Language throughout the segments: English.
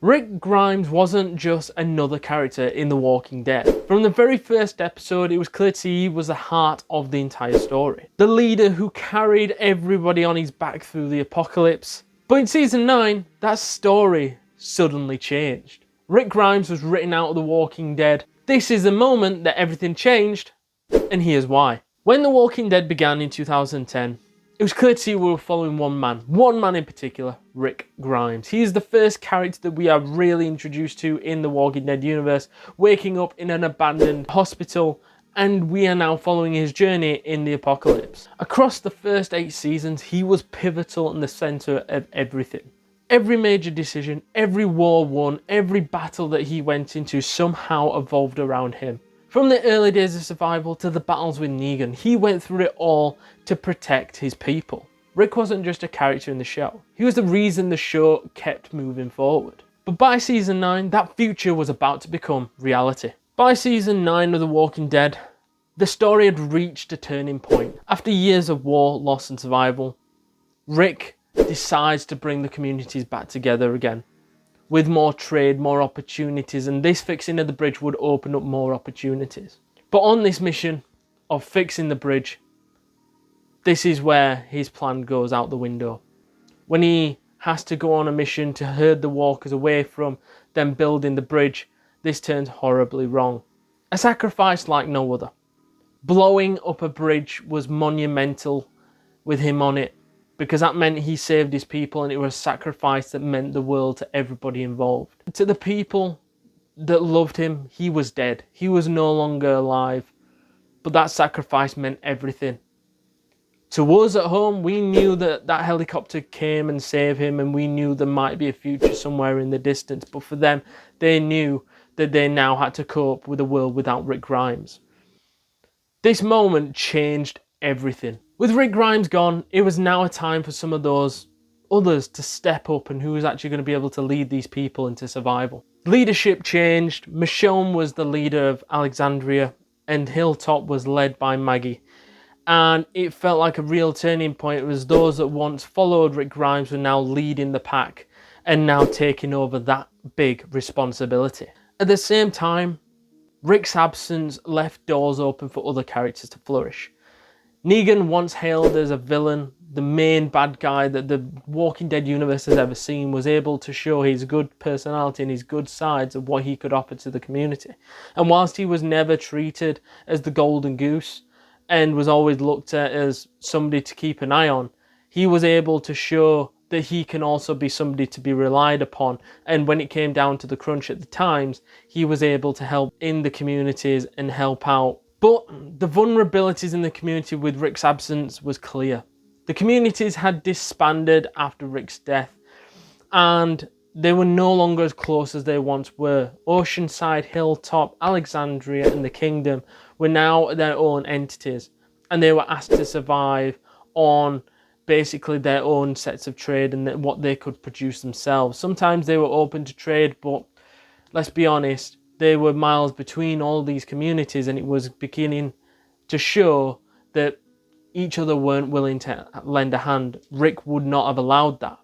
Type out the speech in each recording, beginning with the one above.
Rick Grimes wasn't just another character in The Walking Dead. From the very first episode, it was clear to see he was the heart of the entire story. The leader who carried everybody on his back through the apocalypse. But in season 9, that story suddenly changed. Rick Grimes was written out of The Walking Dead. This is the moment that everything changed, and here's why. When The Walking Dead began in 2010, it was clear to see we were following one man in particular, Rick Grimes. He is the first character that we are really introduced to in the Walking Dead universe, waking up in an abandoned hospital, and we are now following his journey in the apocalypse. Across the first 8 seasons, he was pivotal in the center of everything. Every major decision, every war won, every battle that he went into somehow evolved around him. From the early days of survival to the battles with Negan, he went through it all to protect his people. Rick wasn't just a character in the show, he was the reason the show kept moving forward. But by season 9, that future was about to become reality. By season 9 of The Walking Dead, the story had reached a turning point. After years of war, loss and survival, Rick decides to bring the communities back together again. With more trade, more opportunities, and this fixing of the bridge would open up more opportunities. But on this mission of fixing the bridge, this is where his plan goes out the window. When he has to go on a mission to herd the walkers away from them building the bridge, this turns horribly wrong. A sacrifice like no other. Blowing up a bridge was monumental with him on it, because that meant he saved his people, and it was a sacrifice that meant the world to everybody involved. To the people that loved him, he was dead. He was no longer alive. But that sacrifice meant everything. To us at home, we knew that that helicopter came and saved him, and we knew there might be a future somewhere in the distance. But for them, they knew that they now had to cope with a world without Rick Grimes. This moment changed everything. With Rick Grimes gone, it was now a time for some of those others to step up and who was actually going to be able to lead these people into survival. Leadership changed. Michonne was the leader of Alexandria and Hilltop was led by Maggie. And it felt like a real turning point. It was those that once followed Rick Grimes were now leading the pack and now taking over that big responsibility. At the same time, Rick's absence left doors open for other characters to flourish. Negan, once hailed as a villain, the main bad guy that the Walking Dead universe has ever seen, was able to show his good personality and his good sides of what he could offer to the community. And whilst he was never treated as the golden goose and was always looked at as somebody to keep an eye on, he was able to show that he can also be somebody to be relied upon. And when it came down to the crunch at the times, he was able to help in the communities and help out. But the vulnerabilities in the community with Rick's absence was clear. The communities had disbanded after Rick's death, and they were no longer as close as they once were. Oceanside, Hilltop, Alexandria, and the Kingdom were now their own entities, and they were asked to survive on basically their own sets of trade and what they could produce themselves. Sometimes they were open to trade, but let's be honest, there were miles between all these communities, and it was beginning to show that each other weren't willing to lend a hand. Rick would not have allowed that.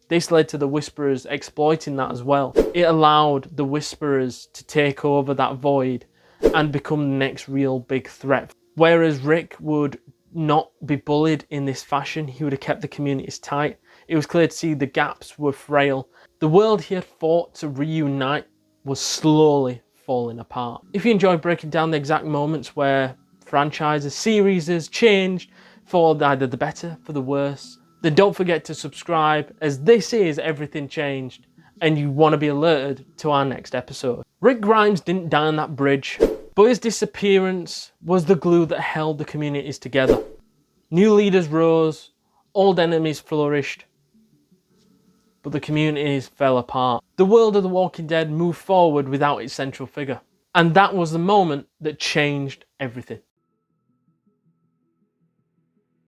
This led to the Whisperers exploiting that as well. It allowed the Whisperers to take over that void and become the next real big threat. Whereas Rick would not be bullied in this fashion, he would have kept the communities tight. It was clear to see the gaps were frail. The world he had fought to reunite was slowly falling apart. If you enjoy breaking down the exact moments where franchises, series has changed for either the better, for the worse, then don't forget to subscribe, as this is Everything Changed, and you want to be alerted to our next episode. Rick Grimes didn't die on that bridge, but his disappearance was the glue that held the communities together. New leaders rose, old enemies flourished, but the communities fell apart. The world of The Walking Dead moved forward without its central figure. And that was the moment that changed everything.